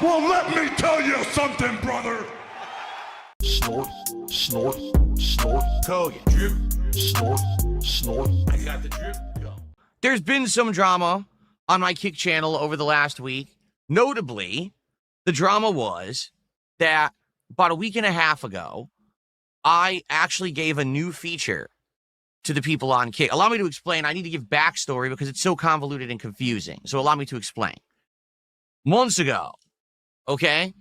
Well, let me tell you something, brother. Snort, snort, snort. Kogan. Drip. Snort, snort. I got the drip. Go. There's been some drama on my Kick channel over the last week. Notably, the drama was that about a week and a half ago, I actually gave a new feature to the people on Kick. Allow me to explain. I need to give backstory because it's so convoluted and confusing. So allow me to explain. Months ago, okay,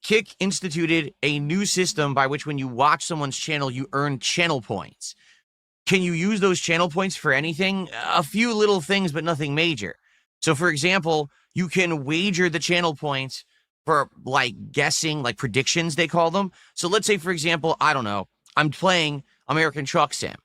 Kick instituted a new system by which when you watch someone's channel, you earn channel points. Can you use those channel points for anything? A few little things, but nothing major. So, for example, you can wager the channel points for, like, guessing, like, predictions, they call them. So let's say, for example, I don't know, I'm playing American Truck Sim.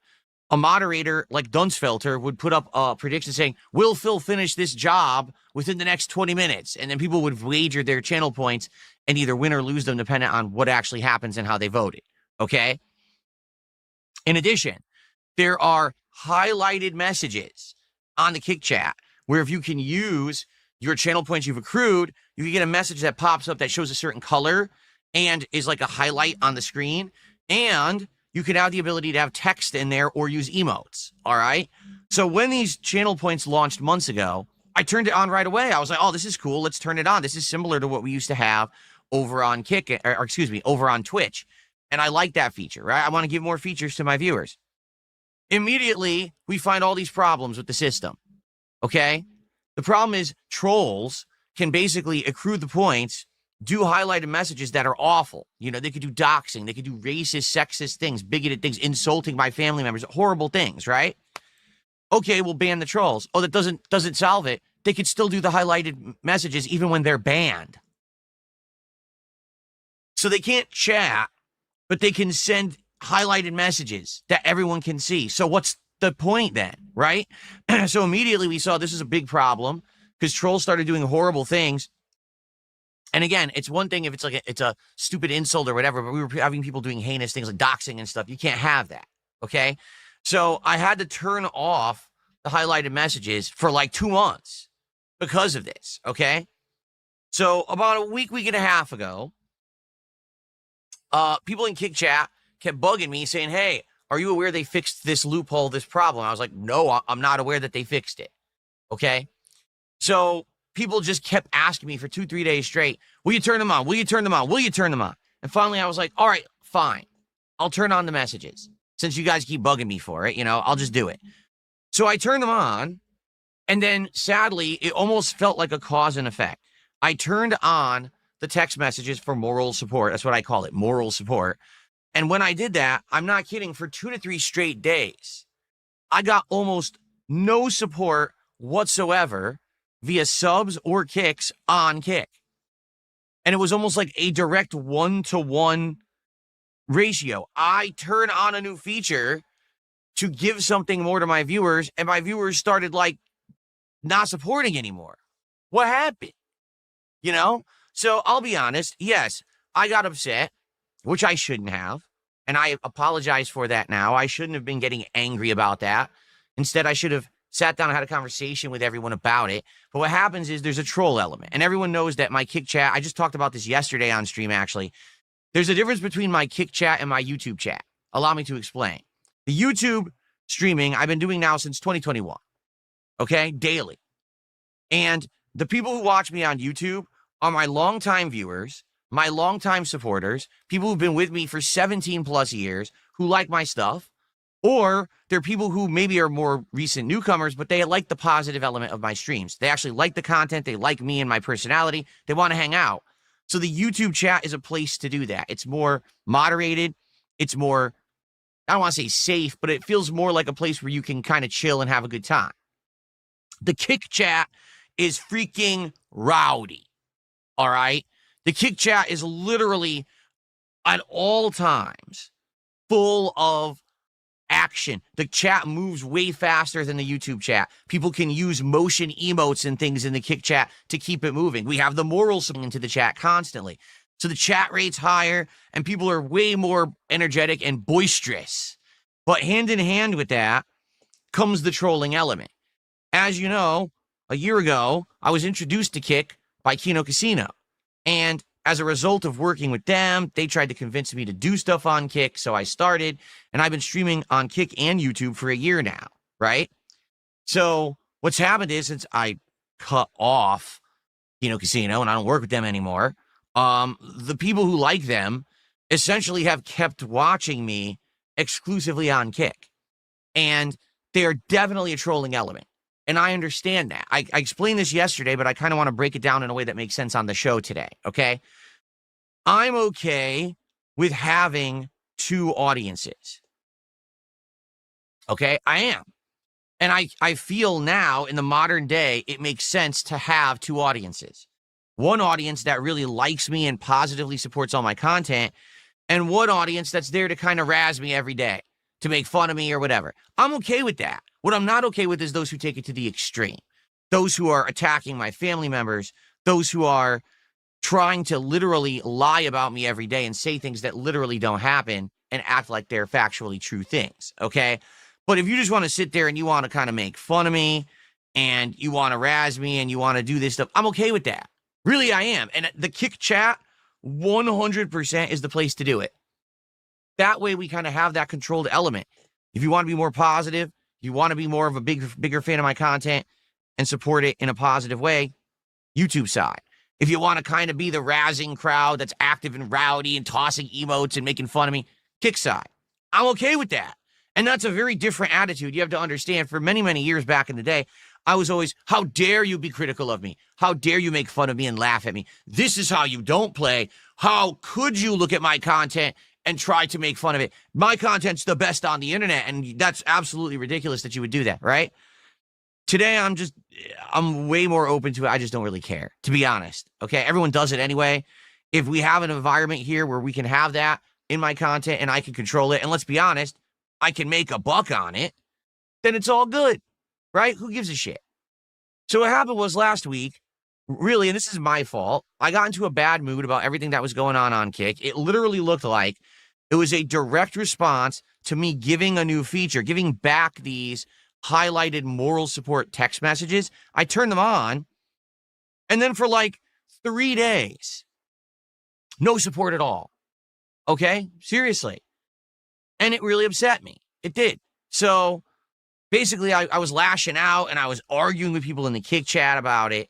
A moderator like Dunsfelter would put up a prediction saying, will Phil finish this job within the next 20 minutes? And then people would wager their channel points and either win or lose them depending on what actually happens and how they voted, okay? In addition, there are highlighted messages on the Kick chat where if you can use your channel points you've accrued, you can get a message that pops up that shows a certain color and is like a highlight on the screen. And you can have the ability to have text in there or use emotes, all right? So when these channel points launched months ago, I turned it on right away. I was like, oh, this is cool. Let's turn it on. This is similar to what we used to have over on Kick, or excuse me, over on Twitch. And I like that feature, right? I want to give more features to my viewers. Immediately, we find all these problems with the system, okay? The problem is trolls can basically accrue the points, do highlighted messages that are awful. You know, they could do doxing, they could do racist, sexist things, bigoted things, insulting my family members, horrible things, right? Okay, we'll ban the trolls. Oh, that doesn't solve it. They could still do the highlighted messages even when they're banned. So they can't chat, but they can send highlighted messages that everyone can see. So what's the point then, right? So immediately we saw this is a big problem because trolls started doing horrible things. And again, it's one thing if it's like it's a stupid insult or whatever, but we were having people doing heinous things like doxing and stuff. You can't have that, okay? So I had to turn off the highlighted messages for like 2 months because of this, okay? So about a week and a half ago, people in Kick chat kept bugging me saying, hey, are you aware they fixed this loophole, this problem? I was like, no, I'm not aware that they fixed it, okay? So people just kept asking me for 2-3 days straight, will you turn them on? Will you turn them on? Will you turn them on? And finally I was like, all right, fine. I'll turn on the messages. Since you guys keep bugging me for it, you know, I'll just do it. So I turned them on, and then sadly, it almost felt like a cause and effect. I turned on the text messages for moral support. That's what I call it, moral support. And when I did that, I'm not kidding, for 2 to 3 straight days, I got almost no support whatsoever via subs or kicks on Kick. And it was almost like a direct 1-to-1 ratio. I turn on a new feature to give something more to my viewers, and my viewers started like not supporting anymore. What happened? You know? So I'll be honest. Yes, I got upset, which I shouldn't have. And I apologize for that now. I shouldn't have been getting angry about that. Instead, I should have sat down and had a conversation with everyone about it. But what happens is there's a troll element. And everyone knows that my Kick chat, I just talked about this yesterday on stream, actually. There's a difference between my Kick chat and my YouTube chat. Allow me to explain. The YouTube streaming I've been doing now since 2021. Okay? Daily. And the people who watch me on YouTube are my longtime viewers, my longtime supporters, people who've been with me for 17 plus years, who like my stuff, or they're people who maybe are more recent newcomers, but they like the positive element of my streams. They actually like the content. They like me and my personality. They want to hang out. So the YouTube chat is a place to do that. It's more moderated. It's more, I don't want to say safe, but it feels more like a place where you can kind of chill and have a good time. The Kick chat is freaking rowdy. All right? The Kick chat is literally at all times full of action. The chat moves way faster than the YouTube chat. People can use motion emotes and things in the Kick chat to keep it moving. We have the morals into the chat constantly. So the chat rate's higher and people are way more energetic and boisterous. But hand in hand with that comes the trolling element. As you know, a year ago, I was introduced to Kick by Kino Casino. And as a result of working with them, they tried to convince me to do stuff on Kick. So I started, and I've been streaming on Kick and YouTube for a year now, right? So what's happened is since I cut off Casino and I don't work with them anymore, the people who like them essentially have kept watching me exclusively on Kick. And they are definitely a trolling element. And I understand that. I explained this yesterday, but I kind of want to break it down in a way that makes sense on the show today, okay? I'm okay with having two audiences. Okay? I am. And I feel now in the modern day, it makes sense to have two audiences. One audience that really likes me and positively supports all my content, and one audience that's there to kind of razz me every day, to make fun of me or whatever. I'm okay with that. What I'm not okay with is those who take it to the extreme. Those who are attacking my family members, those who are trying to literally lie about me every day and say things that literally don't happen and act like they're factually true things, okay? But if you just want to sit there and you want to kind of make fun of me and you want to razz me and you want to do this stuff, I'm okay with that. Really, I am. And the Kick chat, 100% is the place to do it. That way we kind of have that controlled element. If you want to be more positive, you want to be more of a bigger fan of my content and support it in a positive way, YouTube side. If you want to kind of be the razzing crowd that's active and rowdy and tossing emotes and making fun of me, Kick side. I'm okay with that. And that's a very different attitude. You have to understand, for many, many years back in the day, I was always, how dare you be critical of me? How dare you make fun of me and laugh at me? This is how you don't play. How could you look at my content and try to make fun of it? My content's the best on the internet, and that's absolutely ridiculous that you would do that, right? Today, I'm way more open to it. I just don't really care, to be honest, okay? Everyone does it anyway. If we have an environment here where we can have that in my content and I can control it, and let's be honest, I can make a buck on it, then it's all good, right? Who gives a shit? So what happened was last week, really, and this is my fault, I got into a bad mood about everything that was going on Kick. It literally looked like it was a direct response to me giving a new feature, giving back these highlighted moral support text messages. I turned them on, and then for like 3 days, no support at all. Okay? Seriously. And it really upset me. It did. So basically, I was lashing out and I was arguing with people in the Kick chat about it.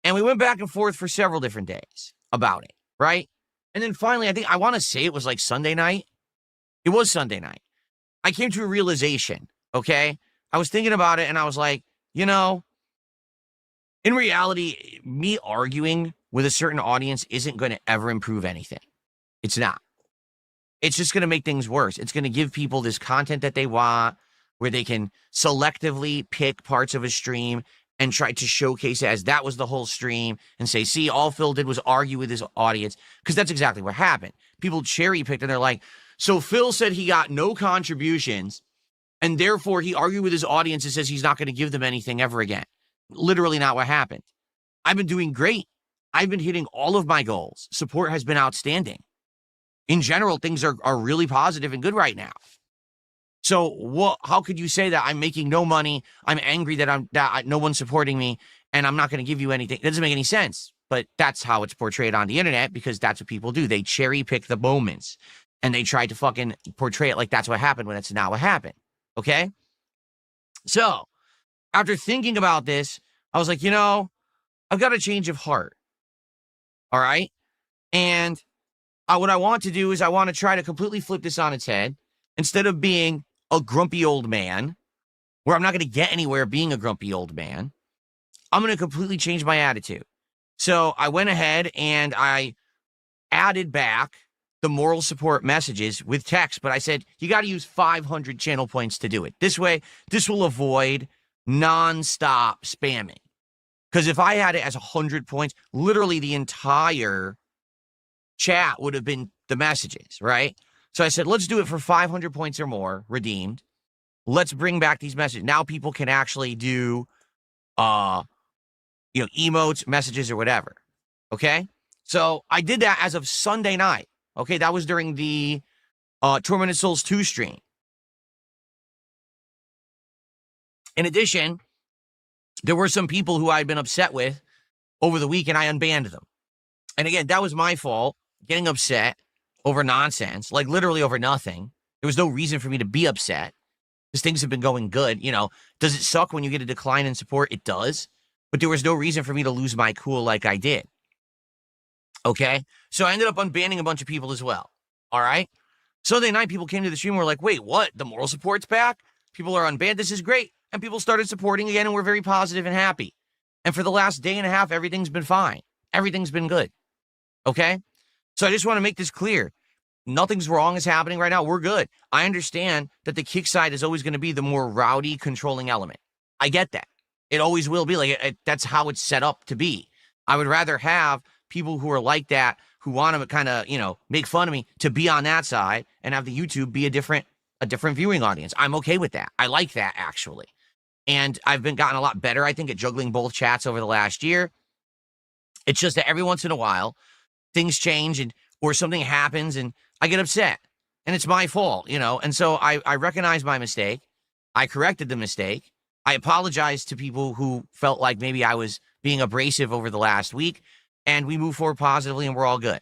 And we went back and forth for several different days about it, right? And then finally, I want to say it was like Sunday night. It was Sunday night. I came to a realization, okay? I was thinking about it and I was like, in reality, me arguing with a certain audience isn't going to ever improve anything. It's not. It's just going to make things worse. It's going to give people this content that they want, where they can selectively pick parts of a stream and try to showcase it as that was the whole stream and say, see, all Phil did was argue with his audience, because that's exactly what happened. People cherry picked and they're like, so Phil said he got no contributions and therefore he argued with his audience and says he's not going to give them anything ever again. Literally not what happened. I've been doing great. I've been hitting all of my goals. Support has been outstanding. In general, things are really positive and good right now. So how could you say that I'm making no money? I'm angry that no one's supporting me and I'm not going to give you anything. It doesn't make any sense, but that's how it's portrayed on the internet, because that's what people do. They cherry pick the moments and they try to fucking portray it like that's what happened when it's not what happened. Okay. So after thinking about this, I was like, I've got a change of heart. All right. And what I want to do is I want to try to completely flip this on its head. Instead of being a grumpy old man, where I'm not going to get anywhere being a grumpy old man, I'm going to completely change my attitude. So I went ahead and I added back the moral support messages with text, but I said, you got to use 500 channel points to do it. This way, this will avoid nonstop spamming. Because if I had it as 100 points, literally the entire chat would have been the messages, right? So I said, let's do it for 500 points or more redeemed. Let's bring back these messages. Now people can actually do, emotes, messages, or whatever. Okay. So I did that as of Sunday night. Okay. That was during the Tormented Souls 2 stream. In addition, there were some people who I'd been upset with over the week and I unbanned them. And again, that was my fault, getting upset over nonsense, like literally over nothing. There was no reason for me to be upset because things have been going good. Does it suck when you get a decline in support? It does. But there was no reason for me to lose my cool like I did. Okay? So I ended up unbanning a bunch of people as well. All right? Sunday night, people came to the stream and were like, wait, what? The moral support's back? People are unbanned? This is great. And people started supporting again, and we're very positive and happy. And for the last day and a half, everything's been fine. Everything's been good. Okay? So I just want to make this clear. Nothing's wrong is happening right now. We're good. I understand that the kick side is always going to be the more rowdy, controlling element. I get that. It always will be. That's how it's set up to be. I would rather have people who are like that, who want to kind of, make fun of me, to be on that side and have the YouTube be a different viewing audience. I'm okay with that. I like that, actually. And I've gotten a lot better, I think, at juggling both chats over the last year. It's just that every once in a while, things change or something happens and I get upset. And it's my fault, And so I recognize my mistake. I corrected the mistake. I apologize to people who felt like maybe I was being abrasive over the last week. And we move forward positively and we're all good.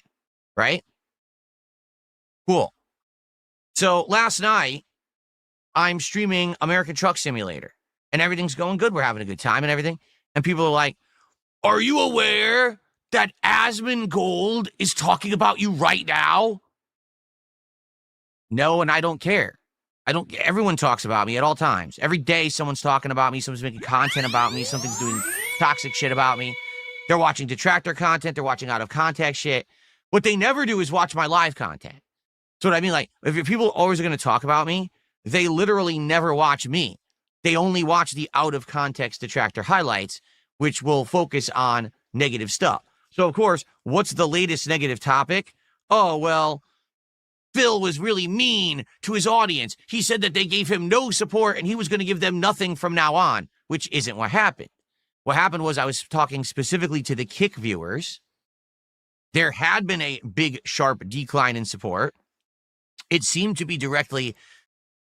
Right? Cool. So last night, I'm streaming American Truck Simulator. And everything's going good. We're having a good time and everything. And people are like, are you aware that Asmongold is talking about you right now? No, and I don't care. Everyone talks about me at all times. Every day someone's talking about me, someone's making content about me, something's doing toxic shit about me. They're watching detractor content, they're watching out of context shit. What they never do is watch my live content. So what I mean, if people always are going to talk about me, they literally never watch me. They only watch the out of context detractor highlights, which will focus on negative stuff. So, of course, what's the latest negative topic? Oh, well, Phil was really mean to his audience. He said that they gave him no support and he was going to give them nothing from now on, which isn't what happened. What happened was I was talking specifically to the Kick viewers. There had been a big, sharp decline in support. It seemed to be directly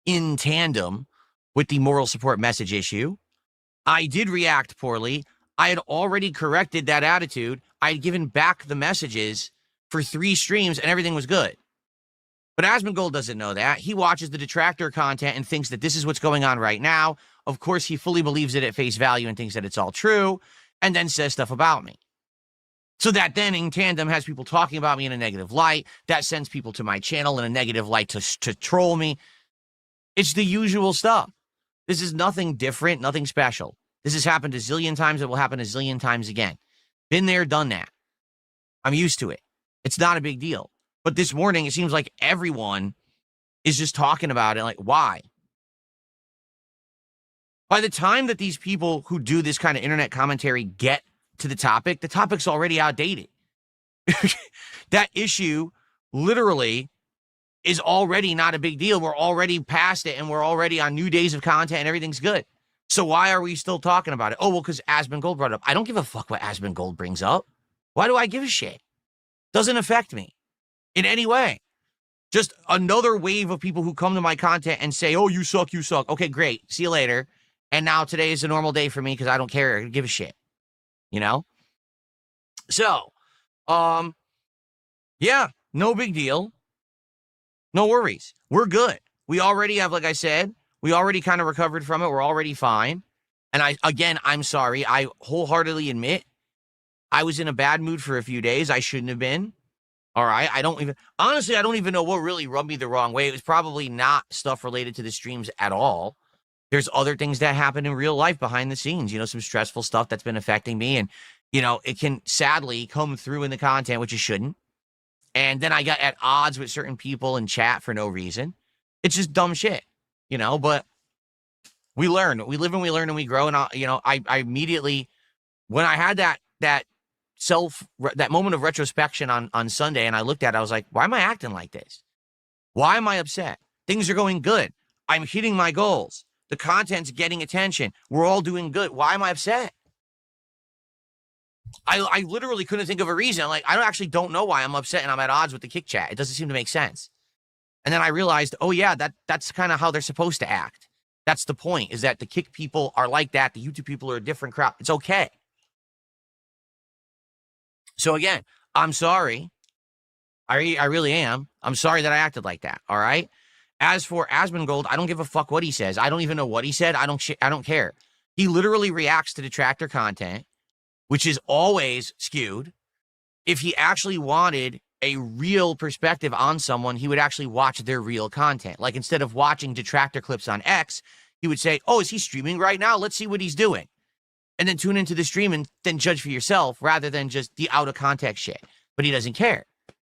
in tandem with the moral support message issue. I did react poorly. I had already corrected that attitude. I had given back the messages for 3 streams and everything was good. But Asmongold doesn't know that. He watches the detractor content and thinks that this is what's going on right now. Of course, he fully believes it at face value and thinks that it's all true, and then says stuff about me. So that then in tandem has people talking about me in a negative light. That sends people to my channel in a negative light to troll me. It's the usual stuff. This is nothing different, nothing special. This has happened a zillion times. It will happen a zillion times again. Been there, done that. I'm used to it. It's not a big deal. But this morning, it seems like everyone is just talking about it. Like, why? By the time that these people who do this kind of internet commentary get to the topic's already outdated. That issue literally is already not a big deal. We're already past it and we're already on new days of content and everything's good. So why are we still talking about it? Oh, well, because Asmongold brought it up. I don't give a fuck what Asmongold brings up. Why do I give a shit? Doesn't affect me in any way. Just another wave of people who come to my content and say, oh, you suck, you suck. Okay, great. See you later. And now today is a normal day for me because I don't care. I don't give a shit. So, yeah, no big deal. No worries. We're good. We already have, like I said, we already kind of recovered from it. We're already fine. And I'm sorry. I wholeheartedly admit I was in a bad mood for a few days. I shouldn't have been. All right. I don't even know what really rubbed me the wrong way. It was probably not stuff related to the streams at all. There's other things that happen in real life behind the scenes, some stressful stuff that's been affecting me. And, it can sadly come through in the content, which it shouldn't. And then I got at odds with certain people in chat for no reason. It's just dumb shit, but we learn. We live and we learn and we grow. And, I immediately, when I had that moment of retrospection on Sunday and I looked at it, I was like, why am I acting like this? Why am I upset? Things are going good. I'm hitting my goals. The content's getting attention. We're all doing good. Why am I upset? I literally couldn't think of a reason. Like, I don't know why I'm upset and I'm at odds with the Kick chat. It doesn't seem to make sense. And then I realized, oh yeah, that's kind of how they're supposed to act. That's the point, is that the Kick people are like that. The YouTube people are a different crowd. It's okay. So again, I'm sorry. I really am. I'm sorry that I acted like that. All right. As for Asmongold, I don't give a fuck what he says. I don't even know what he said. I don't care. He literally reacts to detractor content, which is always skewed. If he actually wanted a real perspective on someone, he would actually watch their real content. Like instead of watching detractor clips on X, he would say, oh, is he streaming right now? Let's see what he's doing. And then tune into the stream and then judge for yourself rather than just the out of context shit. But he doesn't care.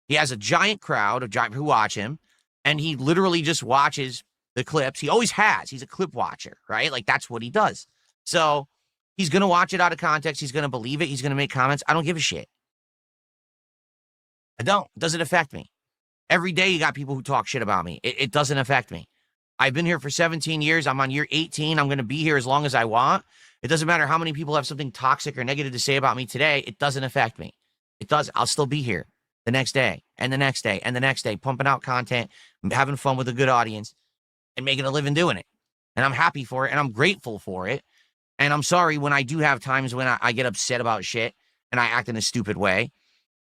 He has a giant crowd of who watch him, and he literally just watches the clips. He always has. He's a clip watcher, right? Like that's what he does. So he's going to watch it out of context. He's going to believe it. He's going to make comments. I don't give a shit. I don't. It doesn't affect me. Every day you got people who talk shit about me. It doesn't affect me. I've been here for 17 years. I'm on year 18. I'm going to be here as long as I want. It doesn't matter how many people have something toxic or negative to say about me today. It doesn't affect me. It does. I'll still be here the next day and the next day and the next day, pumping out content, having fun with a good audience and making a living doing it. And I'm happy for it and I'm grateful for it. And I'm sorry when I do have times when I get upset about shit and I act in a stupid way.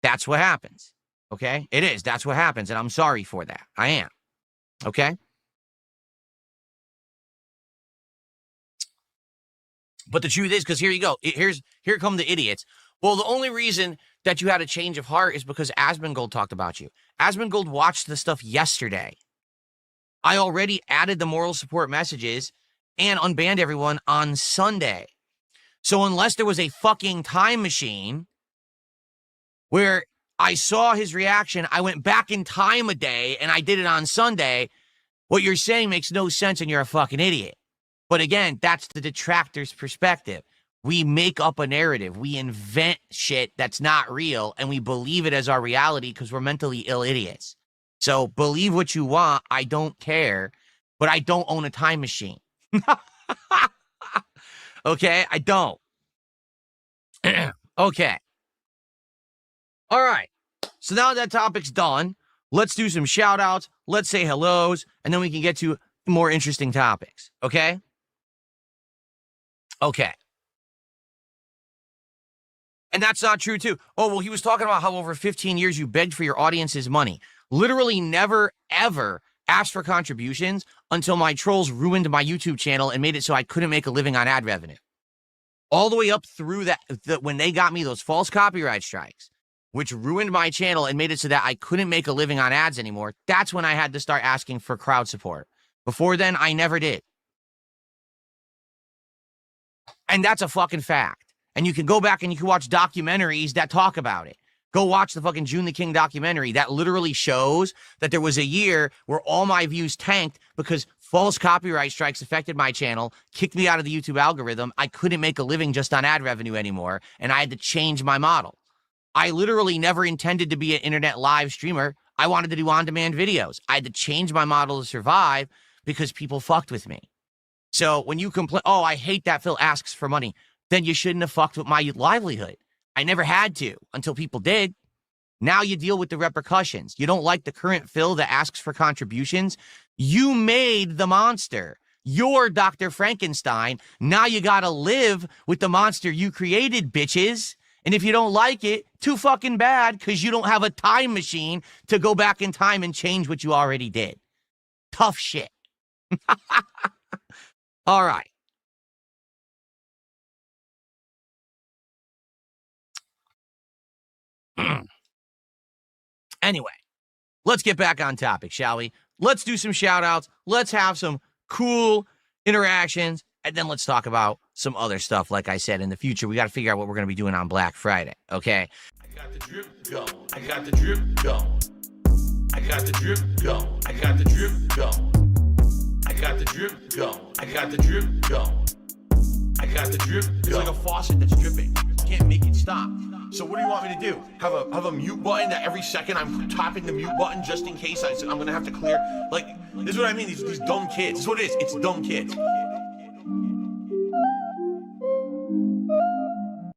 That's what happens. Okay? It is. That's what happens. And I'm sorry for that. I am. Okay? But the truth is, because here you go. Here come the idiots. Well, the only reason that you had a change of heart is because Asmongold talked about you. Asmongold watched the stuff yesterday. I already added the moral support messages and unbanned everyone on Sunday. So unless there was a fucking time machine where I saw his reaction, I went back in time a day and I did it on Sunday, what you're saying makes no sense and you're a fucking idiot. But again, that's the detractor's perspective. We make up a narrative. We invent shit that's not real, and we believe it as our reality because we're mentally ill idiots. So believe what you want. I don't care, but I don't own a time machine. Okay? I don't. Okay. All right. So now that topic's done, let's do some shout outs. Let's say hellos, and then we can get to more interesting topics. Okay? Okay. And that's not true, too. Oh, well, he was talking about how over 15 years you begged for your audience's money. Literally never, ever asked for contributions until my trolls ruined my YouTube channel and made it so I couldn't make a living on ad revenue. All the way up through that when they got me those false copyright strikes, which ruined my channel and made it so that I couldn't make a living on ads anymore, that's when I had to start asking for crowd support. Before then, I never did. And that's a fucking fact. And you can go back and you can watch documentaries that talk about it. Go watch the fucking June the King documentary that literally shows that there was a year where all my views tanked because false copyright strikes affected my channel, kicked me out of the YouTube algorithm. I couldn't make a living just on ad revenue anymore, and I had to change my model. I literally never intended to be an internet live streamer. I wanted to do on-demand videos. I had to change my model to survive because people fucked with me. So when you complain, oh, I hate that Phil asks for money, then you shouldn't have fucked with my livelihood. I never had to until people did. Now you deal with the repercussions. You don't like the current Phil that asks for contributions. You made the monster. You're Dr. Frankenstein. Now you gotta live with the monster you created, bitches. And if you don't like it, too fucking bad, because you don't have a time machine to go back in time and change what you already did. Tough shit. All right. Anyway, let's get back on topic, shall we? Let's do some shout outs. Let's have some cool interactions. And then let's talk about some other stuff. Like I said, in the future, we got to figure out what we're going to be doing on Black Friday. Okay. I got the drip going. I got the drip going. I got the drip going. I got the drip going. I got the drip going. I got the drip going. I got the drip going. It's like a faucet that's dripping. You can't make it stop. So what do you want me to do? Have a mute button that every second I'm tapping the mute button just in case I'm gonna have to clear? Like, this is what I mean, these dumb kids. This is what it is. It's dumb kids.